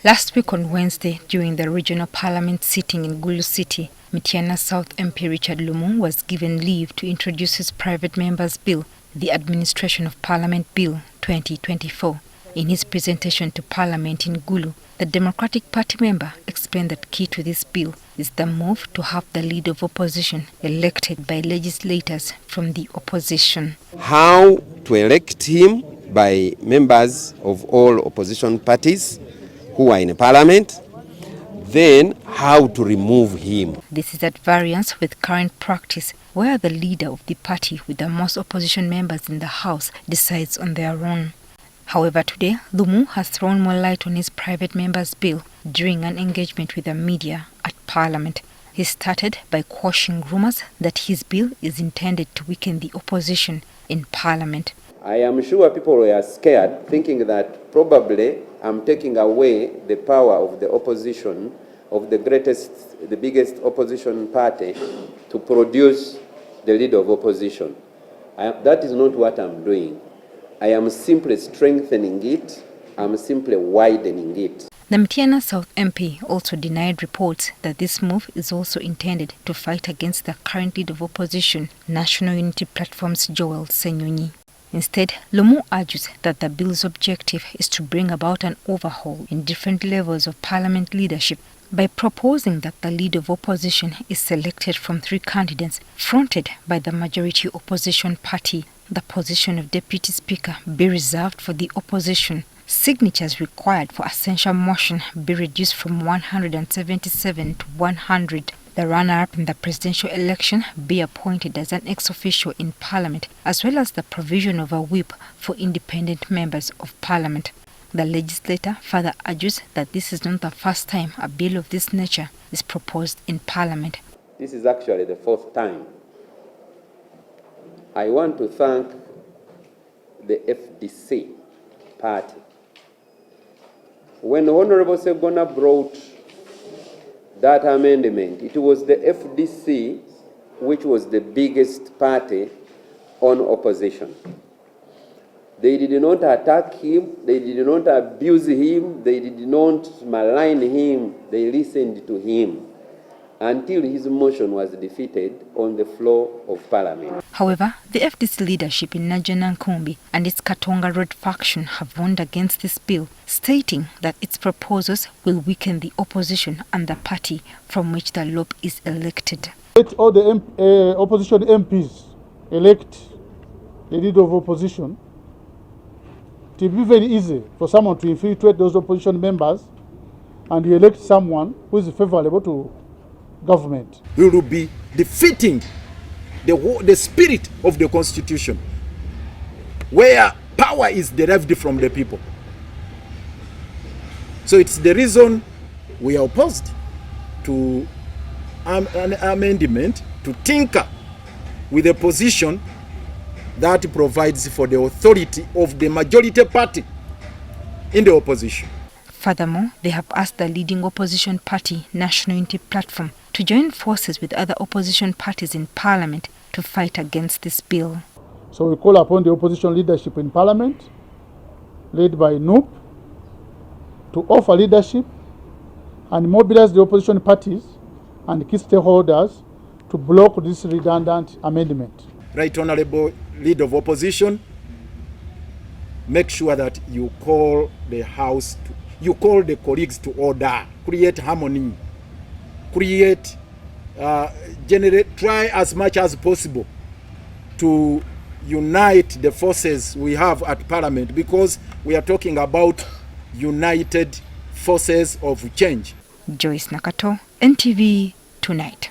Last week on Wednesday, during the regional parliament sitting in Gulu City, Mityana South MP Richard Lumu was given leave to introduce his private member's bill, the Administration of Parliament Bill 2024. In his presentation to Parliament in Gulu, the Democratic Party member explained that key to this bill is the move to have the leader of opposition elected by legislators from the opposition. How to elect him by members of all opposition parties who are in Parliament, then how to remove him. This is at variance with current practice, where the leader of the party with the most opposition members in the House decides on their own. However, today, Lumu has thrown more light on his private member's bill during an engagement with the media at Parliament. He started by quashing rumours that his bill is intended to weaken the opposition in Parliament. I am sure people were scared, thinking that probably I'm taking away the power of the opposition, of the biggest opposition party, to produce the leader of opposition. That is not what I'm doing. I am simply strengthening it. I'm simply widening it. The Mityana South MP also denied reports that this move is also intended to fight against the current leader of opposition, National Unity Platform's Joel Senyonyi. Instead, Lumu argues that the bill's objective is to bring about an overhaul in different levels of parliament leadership by proposing that the leader of opposition is selected from 3 candidates fronted by the majority opposition party. The position of Deputy Speaker be reserved for the opposition. Signatures required for a censure motion be reduced from 177 to 100. The runner-up in the presidential election be appointed as an ex-officio in Parliament, as well as the provision of a whip for independent members of Parliament. The legislator further argues that this is not the first time a bill of this nature is proposed in Parliament. This is actually the 4th time. I want to thank the FDC party. When Honorable Segona brought that amendment, it was the FDC which was the biggest party on opposition. They did not attack him, they did not abuse him, they did not malign him, they listened to him until his motion was defeated on the floor of Parliament. However, the FDC leadership in Najana Nkumbi and its Katonga Road faction have warned against this bill, stating that its proposals will weaken the opposition and the party from which the LOP is elected. Let all the opposition MPs elect the leader of opposition. It will be very easy for someone to infiltrate those opposition members and elect someone who is favorable to government. We will be defeating the spirit of the Constitution, where power is derived from the people. So it's the reason we are opposed to an amendment to tinker with a position that provides for the authority of the majority party in the opposition. Furthermore, they have asked the leading opposition party, National Unity Platform, to join forces with other opposition parties in Parliament to fight against this bill. So we call upon the opposition leadership in Parliament, led by NUP, to offer leadership and mobilize the opposition parties and key stakeholders to block this redundant amendment. Right Honorable Leader of Opposition, make sure that you call the House, you call the colleagues to order, create harmony, try as much as possible to unite the forces we have at Parliament, because we are talking about united forces of change. Joyce Nakato, NTV Tonight.